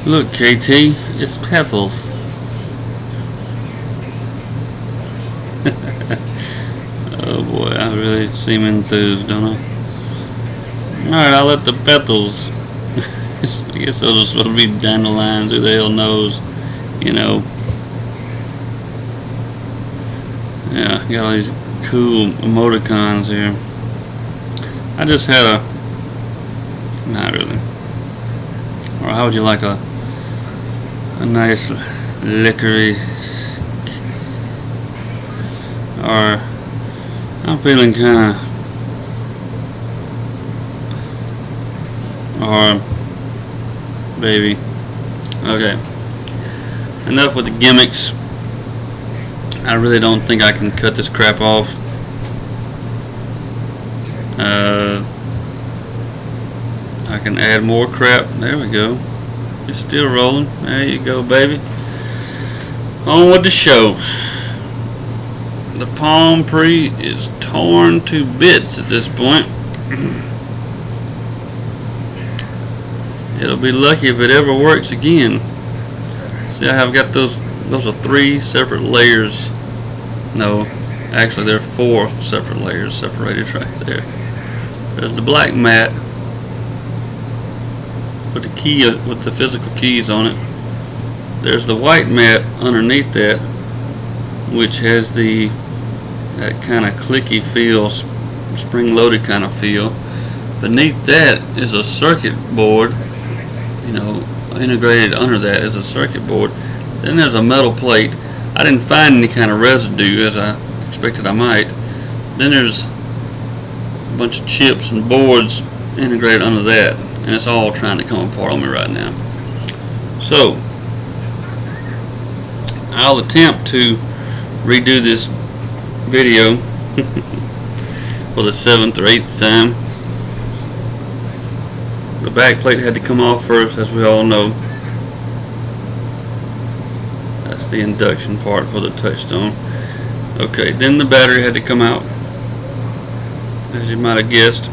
Look, KT, it's peth-thals. Oh boy, I really seem enthused, don't I? Alright, I'll let the peth-thals. I guess those are supposed to be dandelions, who the hell knows, you know. Yeah, got all these cool emoticons here. I just had a, not really. Or how would you like a nice licorice? Or I'm feeling kind of, or baby. Okay, enough with the gimmicks. I really don't think I can cut this crap off. I can add more crap. There we go. It's still rolling. There you go, baby. On with the show. The palm pre is torn to bits at this point. It'll be lucky if it ever works again. See, I have got those are 3 separate layers. No, actually there are 4 separate layers separated right there. There's the black mat with the key, with the physical keys on it. There's the white mat underneath that, which has that kind of clicky feel, spring-loaded kind of feel. Beneath that is a circuit board. You know, integrated under that is a circuit board. Then there's a metal plate. I didn't find any kind of residue as I expected I might. Then there's a bunch of chips and boards integrated under that, and it's all trying to come apart on me right now. So I'll attempt to redo this video for the 7th or 8th time. The back plate had to come off first, as we all know. That's the induction part for the touchstone. Okay, then the battery had to come out, as you might have guessed.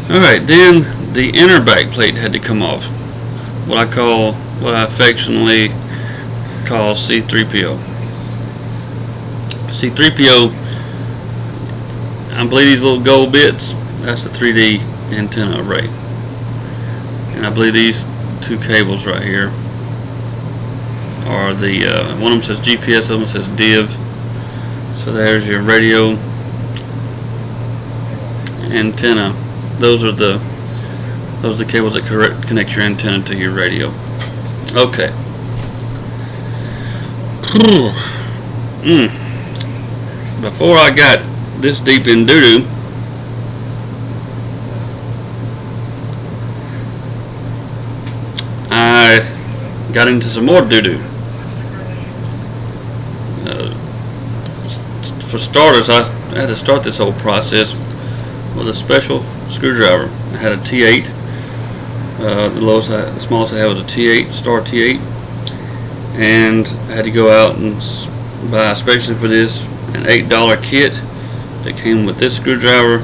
Alright, then the inner back plate had to come off. What I affectionately call C3PO. C3PO, I believe these little gold bits, that's the 3D antenna array. And I believe these 2 cables right here are the, one of them says GPS, the other one says div. So there's your radio antenna. Those are the cables that connect your antenna to your radio. Okay. Before I got this deep in doo-doo, I got into some more doo-doo. For starters, I had to start this whole process with a special screwdriver. I had a T8. The smallest I had was a T8, star T8, and I had to go out and buy, especially for this, an $8 kit that came with this screwdriver,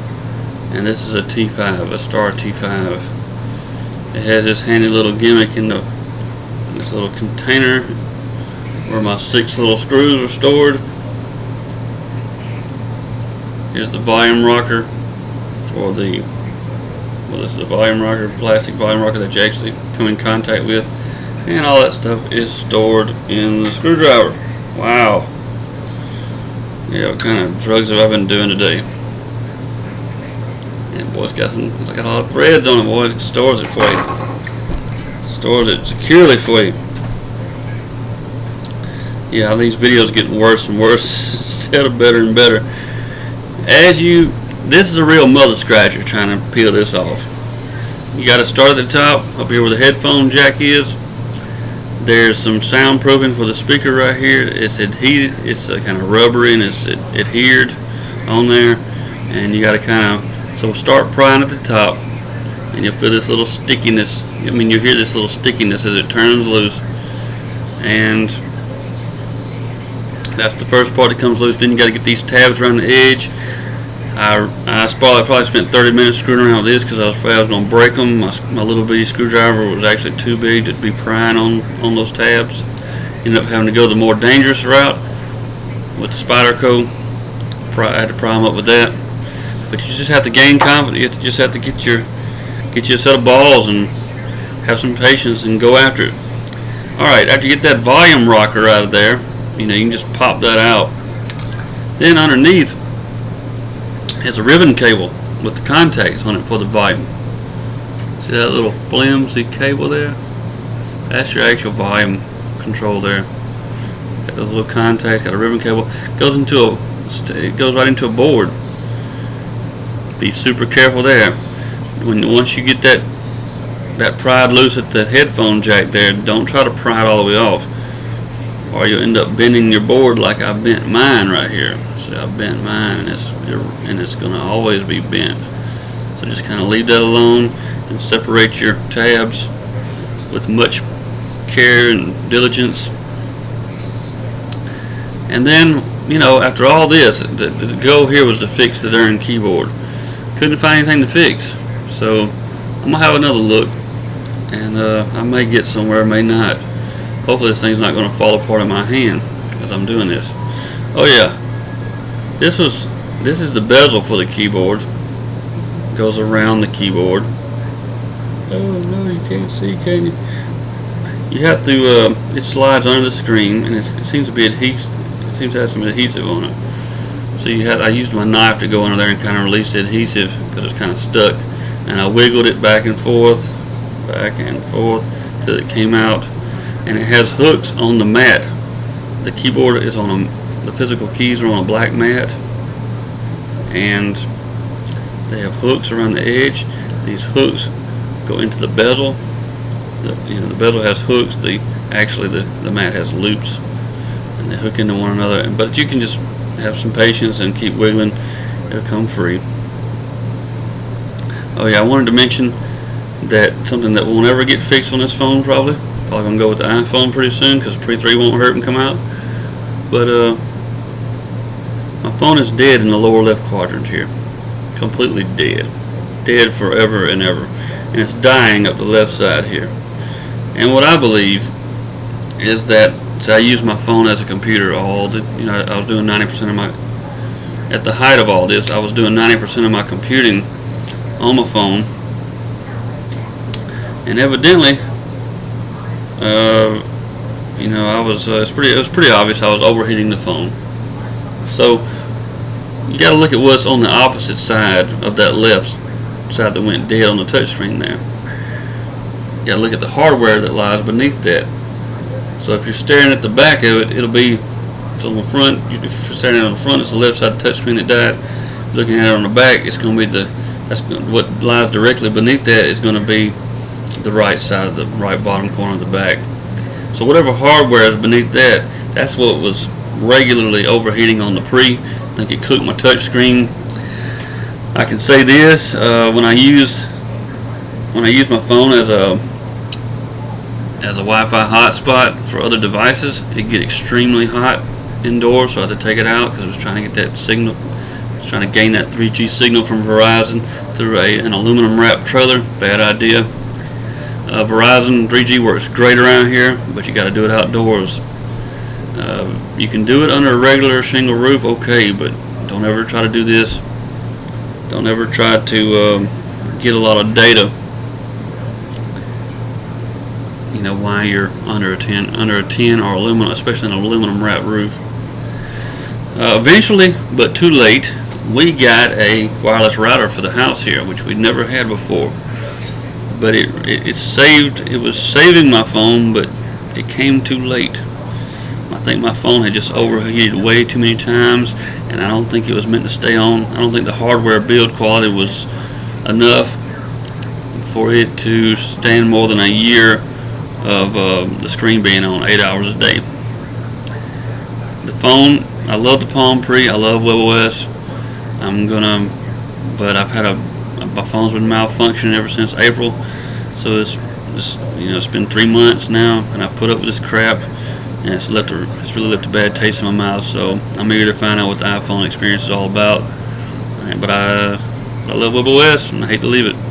and this is a T5, a star T5. It has this handy little gimmick in this little container where my 6 little screws are stored. Here's the volume rocker for the, well, this is the volume rocker, plastic volume rocker that you actually come in contact with, and all that stuff is stored in the screwdriver. Wow. Yeah, what kind of drugs have I been doing today? And boy, it's got a lot of threads on it, boy. It stores it for you. Stores it securely for you. Yeah, these videos getting worse and worse instead of better and better. This is a real mother scratcher trying to peel this off. You got to start at the top, up here where the headphone jack is. There's some soundproofing for the speaker right here. It's adhered, it's kind of rubbery, and it's adhered on there. And you got to kind of, so start prying at the top, and you'll feel this little stickiness. I mean, you'll hear this little stickiness as it turns loose. And that's the first part that comes loose. Then you got to get these tabs around the edge. I probably spent 30 minutes screwing around with this because I was afraid I was going to break them. My little bitty screwdriver was actually too big to be prying on those tabs. Ended up having to go the more dangerous route with the Spyderco. I had to pry them up with that. But you just have to gain confidence. You just have to get you a set of balls and have some patience and go after it. Alright, after you get that volume rocker out of there, you can just pop that out. Then underneath has a ribbon cable with the contacts on it for the volume. See that little flimsy cable there? That's your actual volume control there. Got those little contacts, got a ribbon cable. It goes right into a board. Be super careful there. Once you get that pried loose at the headphone jack there, don't try to pry it all the way off, or you'll end up bending your board like I bent mine right here. See, I bent mine, and it's gonna always be bent. So just kind of leave that alone and separate your tabs with much care and diligence. And then, after all this, the goal here was to fix the darn keyboard. Couldn't find anything to fix, so I'm gonna have another look, and I may get somewhere, may not. Hopefully this thing's not going to fall apart in my hand as I'm doing this. Oh yeah, this is the bezel for the keyboard. Goes around the keyboard. Oh no, you can't see, can you? You have to. It slides under the screen, and it seems to be adhesive. It seems to have some adhesive on it. So I used my knife to go under there and kind of release the adhesive because it was kind of stuck, and I wiggled it back and forth till it came out. And it has hooks on the mat. The keyboard is on the physical keys are on a black mat, and they have hooks around the edge. These hooks go into the bezel. The bezel has hooks. Actually the mat has loops, and they hook into one another. But you can just have some patience and keep wiggling. It'll come free. Oh yeah, I wanted to mention that something that won't ever get fixed on this phone probably gonna go with the iPhone pretty soon because Pre 3 won't hurt and come out. But my phone is dead in the lower left quadrant here, completely dead forever and ever, and it's dying up the left side here. And what I believe is that I use my phone as a computer I was doing 90% of my, at the height of all this, I was doing 90% of my computing on my phone, and evidently it was pretty obvious I was overheating the phone. So you got to look at what's on the opposite side of that left side that went dead on the touchscreen there. You got to look at the hardware that lies beneath that. So if you're staring at the back of it, it's on the front. If you're staring at the front, it's the left side of the touchscreen that died. Looking at it on the back, it's going to be what lies directly beneath that is going to be the right side of the right bottom corner of the back. So whatever hardware is beneath that, that's what was regularly overheating on the Pre. I think it cooked my touch screen. I can say this, when I use my phone as a Wi-Fi hotspot for other devices, it get extremely hot indoors, so I had to take it out because I was trying to get that signal. I was trying to gain that 3G signal from Verizon through an aluminum wrapped trailer. Bad idea. Verizon 3G works great around here, but you got to do it outdoors. You can do it under a regular shingle roof, okay, but don't ever try to do this. Don't ever try to get a lot of data, while you're under a tin or aluminum, especially an aluminum wrapped roof. Eventually, but too late, we got a wireless router for the house here, which we'd never had before. But it was saving my phone, but it came too late. I think my phone had just overheated way too many times, and I don't think it was meant to stay on. I don't think the hardware build quality was enough for it to stand more than a year of the screen being on 8 hours a day. The phone, I love the Palm Pre, I love WebOS. But I've had my phone's been malfunctioning ever since April, so it's been 3 months now, and I put up with this crap, and it's really left a bad taste in my mouth. So I'm eager to find out what the iPhone experience is all about, But I love WebOS and I hate to leave it.